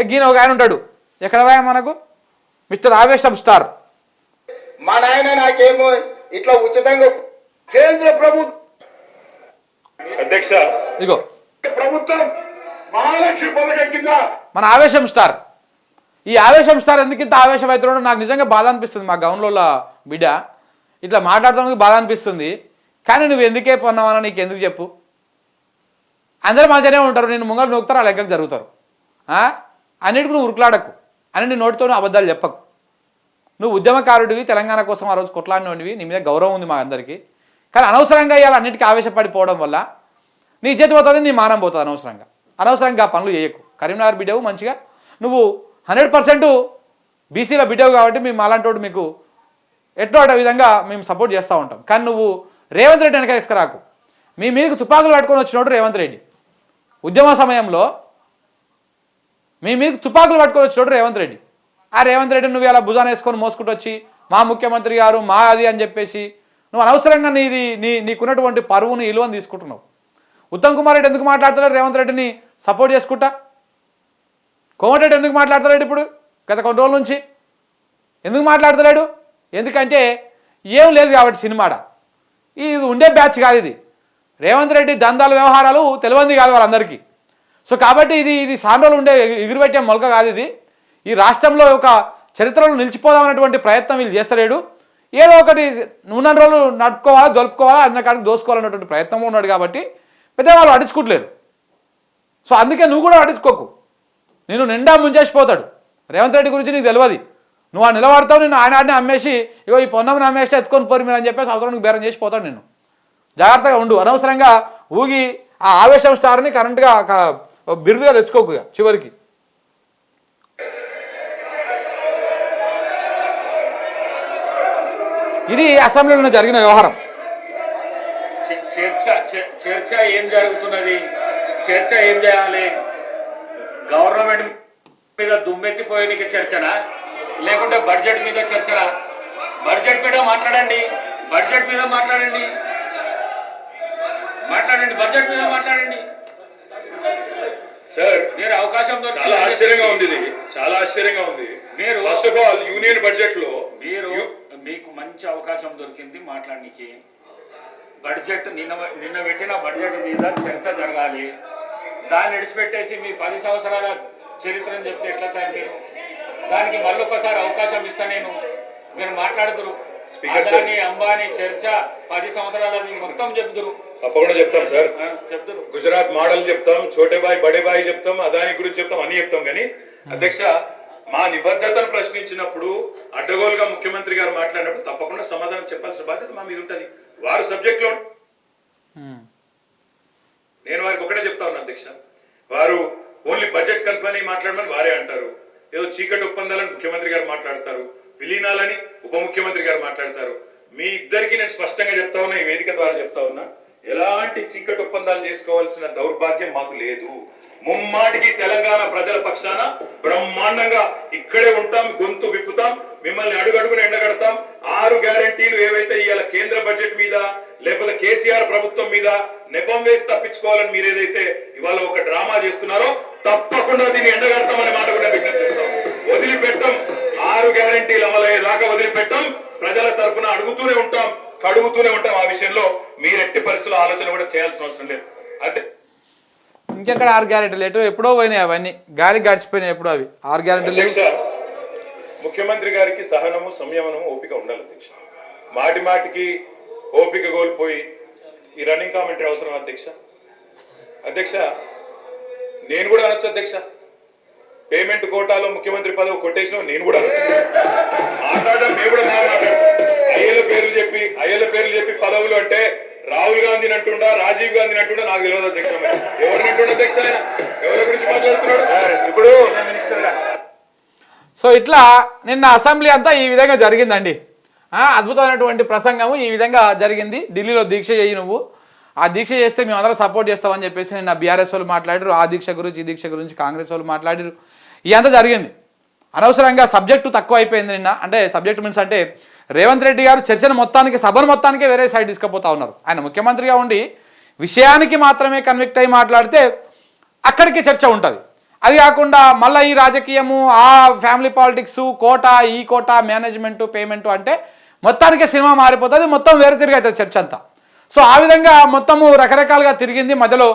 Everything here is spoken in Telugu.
గీన ఒక ఆయన ఉంటాడు ఎక్కడ పోయా మనకు మిస్టర్ ఆవేశం స్టార్. మా నాయన నాకేమో ఇట్లా ఉచితంగా కేంద్ర ప్రభుత్వం అధ్యక్ష ఇగో ప్రభుత్వం మహాలక్ష్మి పథకం కింద మన ఆవేశం స్టార్. ఈ ఆవేశం స్టార్ ఎందుకు ఇంత ఆవేశం అవుతున్నాడో నాకు నిజంగా బాధ అనిపిస్తుంది. మా గౌన్లో బిడ్డ ఇట్లా మాట్లాడుతున్నందుకు బాధ అనిపిస్తుంది. కానీ నువ్వు ఎందుకే పొన్నావన్నా నీకు ఎందుకు చెప్పు. అందరూ మంచిగానే ఉంటారు, నేను ముంగలు నొక్కుతారు, ఆ లెక్కకు జరుగుతారు. అన్నిటికీ నువ్వు ఉరుకులాడకు, అన్నింటి నోటితోనూ అబద్ధాలు చెప్పకు. నువ్వు ఉద్యమకారుడివి, తెలంగాణ కోసం ఆ రోజు కొట్లాడినోడివి, నీ మీద గౌరవం ఉంది మా అందరికీ. కానీ అనవసరంగా ఇవాళ అన్నిటికీ ఆవేశపడిపోవడం వల్ల నీ ఇజ్జత్ పోతుంది, నీ మానం పోతుంది. అనవసరంగా పనులు చేయకు. కరీంనగర్ బిడ్డవు, మంచిగా నువ్వు 100% బీసీల బిడ్డవు కాబట్టి మేము అలాంటి మీకు ఎట్లో అటు విధంగా మేము సపోర్ట్ చేస్తూ ఉంటాం. కానీ నువ్వు రేవంత్ రెడ్డి వెనక తీసుకురాకు. మీ మీదకి తుపాకులు పట్టుకొని వచ్చినోడు రేవంత్ రెడ్డి. ఉద్యమ సమయంలో మీ మీదకి తుపాకులు పట్టుకొని వచ్చినోడు రేవంత్ రెడ్డి. ఆ రేవంత్ రెడ్డి నువ్వు ఇలా భుజాన్ని వేసుకొని మోసుకుంటూ వచ్చి మా ముఖ్యమంత్రి గారు మా అది అని చెప్పేసి నువ్వు అనవసరంగా నీకున్నటువంటి పరువుని ఇలువని తీసుకుంటున్నావు. ఉత్తమ్ కుమార్ రెడ్డి ఎందుకు మాట్లాడతాడు రేవంత్ రెడ్డిని సపోర్ట్ చేసుకుంటా? కోమటిరెడ్డి ఎందుకు మాట్లాడతాడు ఇప్పుడు గత కొన్ని రోజుల నుంచి? ఎందుకు మాట్లాడతలేడు? ఎందుకంటే ఏం లేదు కాబట్టి సినిమాడ. ఇది ఉండే బ్యాచ్ కాదు ఇది. రేవంత్ రెడ్డి దందాల వ్యవహారాలు తెలియంది కాదు వాళ్ళందరికీ. సో కాబట్టి ఇది సాండ్రోలు ఉండే ఎగురుపెట్టే మొలక కాదు ఇది. ఈ రాష్ట్రంలో ఒక చరిత్రలో నిలిచిపోదామన్నటువంటి ప్రయత్నం వీళ్ళు చేస్తలేడు. ఏదో ఒకటి ఉన్న రోజులు నడుపుకోవాలా, దొలుపుకోవాలా, అన్న కాడికి దోసుకోవాలన్నటువంటి ప్రయత్నంలో ఉన్నాడు కాబట్టి పెద్దవాళ్ళు అడుచుకుంటలేరు. సో అందుకే నువ్వు కూడా అడుచుకోకు. నేను నిండా ముంచేసిపోతాడు రేవంత్ రెడ్డి గురించి. నీకు తెలియదు, నువ్వు ఆ నిలబడతావు, నేను ఆనాడిని అమ్మేసి ఇగో ఈ పొన్నమని అమ్మేస్తే ఎత్తుకొని పోరు మీరు అని చెప్పేసి అవసరానికి బేరం చేసిపోతాడు. నేను జాగ్రత్తగా ఉండు, అనవసరంగా ఊగి ఆ ఆవేశం స్టార్ని కరెంట్గా బిరుదుగా తెచ్చుకోకు చివరికి. ఇది అసెంబ్లీలో జరిగిన వ్యవహారం. చర్చ ఏం జరుగుతున్నది, చర్చ ఏం చేయాలి? గవర్నమెంట్ మీద దుమ్మెత్తిపోయేందుకు చర్చనా, లేకుంటే బడ్జెట్ మీద చర్చనా? బడ్జెట్ మీద మాట్లాడండి, బడ్జెట్ మీద మాట్లాడండి, బడ్జెట్ మీద మాట్లాడండి సార్. మీరు అవకాశం చాలా ఆశ్చర్యంగా ఉంది, ఇది చాలా ఆశ్చర్యంగా ఉంది. మీరు first of all union budget లో మీకు మంచి అవకాశం దొరికింది మాట్లాడడానికి. బడ్జెట్ నిన్న పెట్టిన బడ్జెట్ మీద చర్చ జరగాలి. దాన్ని విడిచిపెట్టేసి మీ 10 సంవత్సరాల చరిత్రను చెప్తే ఎట్లా సార్? మీరు దానికి మళ్ళీ ఒకసారి అవకాశం ఇస్తా నేను, మీరు మాట్లాడుతురు. అదాని అంబానీ చర్చ 10 సంవత్సరాలది మొత్తం చెప్తురు. తప్పకుండా చెప్తాం సార్, చెప్తురు. గుజరాత్ మోడల్ చెప్తాం, చోటే బాయ్ బడే బాయ్ చెప్తాం, అదాని గురించి చెప్తాం, అన్ని చెప్తాం. కానీ అధ్యక్ష, మా నిబద్ధతను ప్రశ్నించినప్పుడు అడ్డగోలుగా ముఖ్యమంత్రి గారు మాట్లాడినప్పుడు తప్పకుండా సమాధానం చెప్పాల్సిన బాధ్యత మా మీద ఉంటుంది. వారు సబ్జెక్ట్ లో నేను వారికి ఒకటే చెప్తా ఉన్నా అధ్యక్ష, వారు ఓన్లీ బడ్జెట్ కన్ఫర్మ్ అయి మాట్లాడమని వారే అంటారు. ఏదో చీకటి ఒప్పందాలని ముఖ్యమంత్రి గారు మాట్లాడతారు, విలీనాలని ఉప ముఖ్యమంత్రి గారు మాట్లాడతారు. మీ ఇద్దరికి నేను స్పష్టంగా చెప్తా ఉన్నా, ఈ వేదిక ద్వారా చెప్తా ఉన్నా, ఎలాంటి చీకటి ఒప్పందాలు చేసుకోవాల్సిన దౌర్భాగ్యం మాకు లేదు. ముమ్మాటికి తెలంగాణ ప్రజల పక్షాన బ్రహ్మాండంగా ఇక్కడే ఉంటాం, గొంతు విప్పుతాం, మిమ్మల్ని అడుగడుగున ఎండగడతాం. 6 గ్యారంటీలు ఏవైతే ఇవాళ కేంద్ర బడ్జెట్ మీద లేకపోతే కేసీఆర్ ప్రభుత్వం మీద నెపం వేసి తప్పించుకోవాలని మీరు ఏదైతే ఇవాళ ఒక డ్రామా చేస్తున్నారో తప్పకుండా దీన్ని ఎండగడతామనే మాట కూడా విజ్ఞప్తి చేస్తాం. వదిలిపెట్టాం, 6 గ్యారంటీలు అమలయ్యేదాకా వదిలిపెట్టాం. ప్రజల తరఫున అడుగుతూనే ఉంటాం, కడుగుతూనే ఉంటాం. ఆ విషయంలో మీరు ఎట్టి పరిస్థితుల్లో ఆలోచన కూడా చేయాల్సిన అవసరం లేదు. అదే ఇంకెక్కడ 6 గ్యారెంటీలు ఎటు ఎప్పుడో పోయినాయి, అవన్నీ గాలి గడిచిపోయినాయి ఎప్పుడో. అవి 6 గ్యారెంటీలు. ముఖ్యమంత్రి గారికి సహనము, సంయమనము, ఓపిక ఉండాలి అధ్యక్ష. మాటి మాటికి ఓపిక కోల్పోయి ఈ రన్నింగ్ కామెంటరీ అవసరం అధ్యక్ష. అధ్యక్ష, నేను కూడా అనొచ్చు అధ్యక్ష, పేమెంట్ కోటాలో ముఖ్యమంత్రి పదవి కొట్టేసిన నేను కూడా మాట్లాడడం, మేము కూడా మాట్లాడతాం. అయ్యల పేర్లు చెప్పి పదవులు అంటే రాహుల్ గాంధీని అంటుండా, రాజీవ్ గాంధీని అంటుండా నాకు తెలియదు అధ్యక్ష. ఎవరిని అంటుండ అధ్యక్ష? ఆయన ఎవరి గురించి మాట్లాడుతున్నాడు ఇప్పుడు? సో ఇట్లా నిన్న అసెంబ్లీ అంతా ఈ విధంగా జరిగిందండి. అద్భుతమైనటువంటి ప్రసంగము ఈ విధంగా జరిగింది. ఢిల్లీలో దీక్ష చేయి, నువ్వు ఆ దీక్ష చేస్తే మేము అందరం సపోర్ట్ చేస్తామని చెప్పేసి నిన్న బీఆర్ఎస్ వాళ్ళు మాట్లాడారు. ఆ దీక్ష గురించి ఈ దీక్ష గురించి కాంగ్రెస్ వాళ్ళు మాట్లాడారు. ఇదంతా జరిగింది. అనవసరంగా సబ్జెక్టు తక్కువ అయిపోయింది నిన్న. అంటే సబ్జెక్టు మీన్స్ అంటే రేవంత్ రెడ్డి గారు చర్చను మొత్తానికి, సభను మొత్తానికే వేరే సైడ్ తీసుకుపోతా ఉన్నారు. ఆయన ముఖ్యమంత్రిగా ఉండి విషయానికి మాత్రమే కన్విక్ట్ అయి మాట్లాడితే అక్కడికి చర్చ ఉంటుంది. అది కాకుండా మళ్ళీ ఈ రాజకీయము ఆ ఫ్యామిలీ పాలిటిక్స్ కోట ఈ కోట మేనేజ్మెంటు పేమెంటు అంటే మొత్తానికి సినిమా మారిపోతుంది, మొత్తం వేరే తిరిగి అవుతుంది చర్చ అంతా. సో ఆ విధంగా మొత్తము రకరకాలుగా తిరిగింది. మధ్యలో